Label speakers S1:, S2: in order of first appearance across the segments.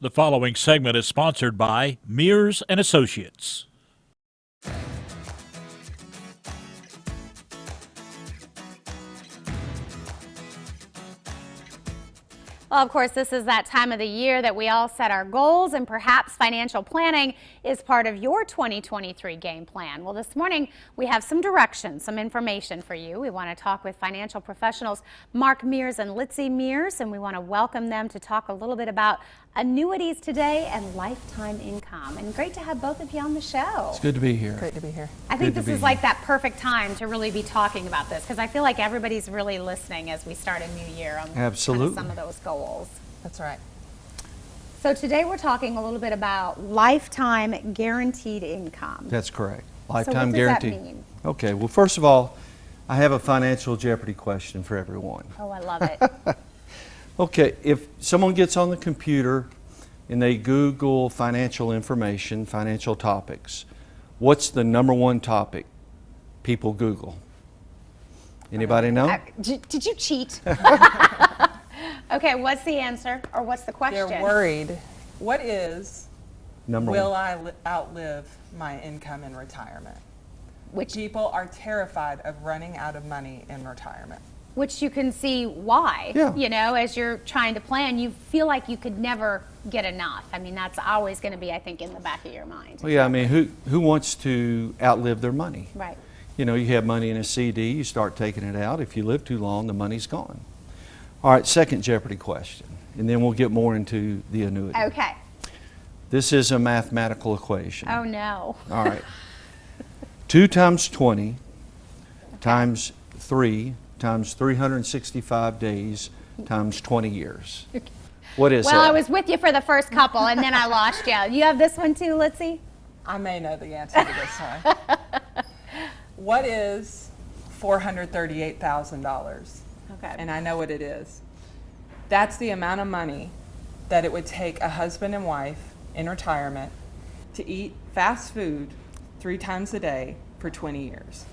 S1: The following segment is sponsored by Mears and Associates.
S2: Well, of course, this is that time of the year that we all set our goals, and perhaps financial planning is part of your 2023 game plan. Well, this morning we have some directions, some information for you. We want to talk with financial professionals Mark Mears and Litzy Mears, and we want to welcome them to talk a little bit about annuities today and lifetime income. And great to have both of you on the show.
S3: It's good to be here.
S4: Great to be here.
S2: I think this is like that perfect time to really be talking about this, because I feel like everybody's really listening as we start a new year on
S3: Absolutely.
S2: Kind of some of those goals.
S4: That's right.
S2: So today we're talking a little bit about lifetime guaranteed income.
S3: That's correct.
S2: So
S3: Lifetime
S2: what does
S3: guarantee.
S2: that mean?
S3: Okay, well, first of all, I have a financial Jeopardy question for everyone.
S2: Oh, I love it.
S3: Okay, if someone gets on the computer and they Google financial information, financial topics, what's the #1 topic people Google? Anybody know?
S2: Did you cheat? Okay, what's the answer, or what's the question?
S4: They're worried. What is,
S3: #1.
S4: will I outlive my income in retirement?
S2: Which
S4: People are terrified of running out of money in retirement.
S2: you can see why.
S3: Yeah.
S2: You know, as you're trying to plan, you feel like you could never get enough. I mean, that's always going to be, I think, in the back of your mind.
S3: Well, yeah, I mean, who wants to outlive their money?
S2: Right.
S3: You know, you have money in a CD, you start taking it out. If you live too long, the money's gone. All right, second Jeopardy question, and then we'll get more into the annuity.
S2: Okay.
S3: This is a mathematical equation.
S2: Oh, no.
S3: All right. 2 times 20 times 3 times 365 days times 20 years. What is that?
S2: Well, I was with you for the first couple, and then I lost you. You have this one too, Litzy?
S4: I may know the answer to this one. What is $438,000?
S2: Okay.
S4: And I know what it is. That's the amount of money that it would take a husband and wife in retirement to eat fast food 3 times a day for 20 years.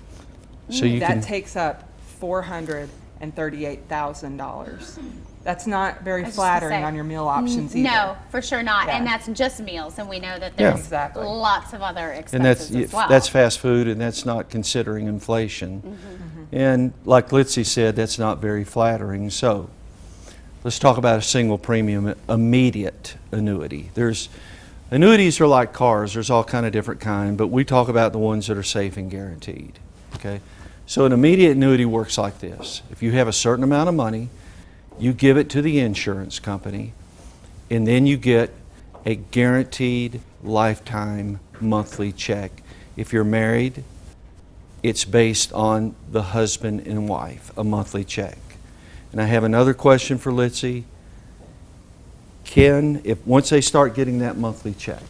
S3: So you
S4: That
S3: can,
S4: takes up $438,000. That's not very
S2: was just gonna
S4: flattering
S2: say,
S4: on your meal options either.
S2: No, for sure not. And
S4: Yeah.
S2: that's just meals, and we know that
S3: Yeah.
S2: there's
S4: Exactly.
S2: lots of other
S3: and
S2: expenses as well.
S3: that's fast food, and that's not considering inflation.
S2: Mm-hmm.
S3: And like Litzy said, that's not very flattering. So let's talk about a single premium immediate annuity. Annuities are like cars. There's all kind of different kind, but we talk about the ones that are safe and guaranteed. Okay, so an immediate annuity works like this. If you have a certain amount of money, you give it to the insurance company, and then you get a guaranteed lifetime monthly check. If you're married, it's based on the husband and wife, a monthly check. And I have another question for Litzy. Once they start getting that monthly check,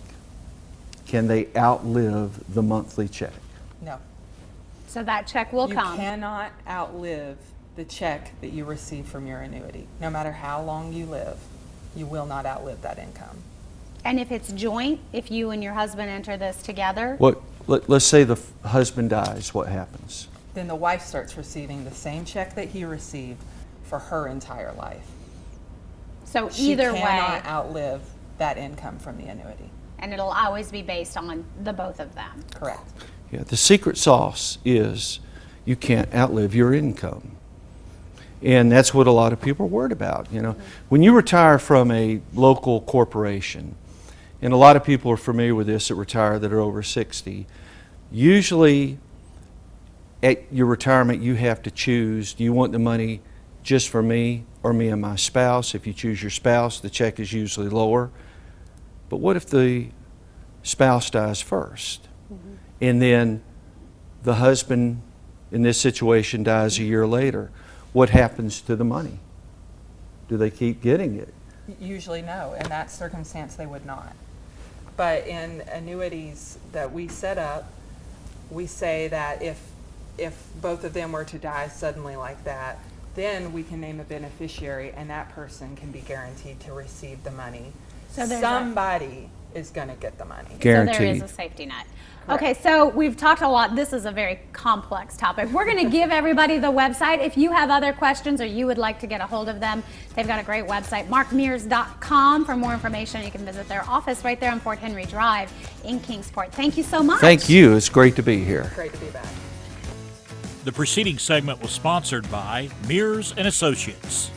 S3: can they outlive the monthly check?
S4: No.
S2: So that check will
S4: You
S2: come.
S4: cannot outlive the check that you receive from your annuity. No matter how long you live, you will not outlive that income.
S2: And if it's joint, if you and your husband enter this together,
S3: Let's say the husband dies, what happens?
S4: Then the wife starts receiving the same check that he received for her entire life.
S2: so
S4: She
S2: either
S4: cannot
S2: way,
S4: outlive that income from the annuity.
S2: and it'll always be based on the both of them.
S4: Correct.
S3: Yeah, the secret sauce is you can't outlive your income. And that's what a lot of people are worried about. You know, when you retire from a local corporation, and a lot of people are familiar with this that retire that are over 60, usually at your retirement you have to choose, do you want the money just for me or me and my spouse? If you choose your spouse, the check is usually lower. But what if the spouse dies first? And then the husband in this situation dies a year later? What happens to the money? Do they keep getting it?
S4: Usually no. In that circumstance, they would not. But in annuities that we set up, we say that if both of them were to die suddenly like that, then we can name a beneficiary, and that person can be guaranteed to receive the money.
S2: So there's
S4: Somebody is going to get the money.
S2: So there
S3: Guaranteed.
S2: is a safety net. Okay, so we've talked a lot. This is a very complex topic. We're going to give everybody the website. If you have other questions or you would like to get a hold of them, they've got a great website, markmears.com. For more information, you can visit their office right there on Fort Henry Drive in Kingsport. Thank you so much.
S3: Thank you. It's great to be here.
S4: Great to be back.
S1: The preceding segment was sponsored by Mears and Associates.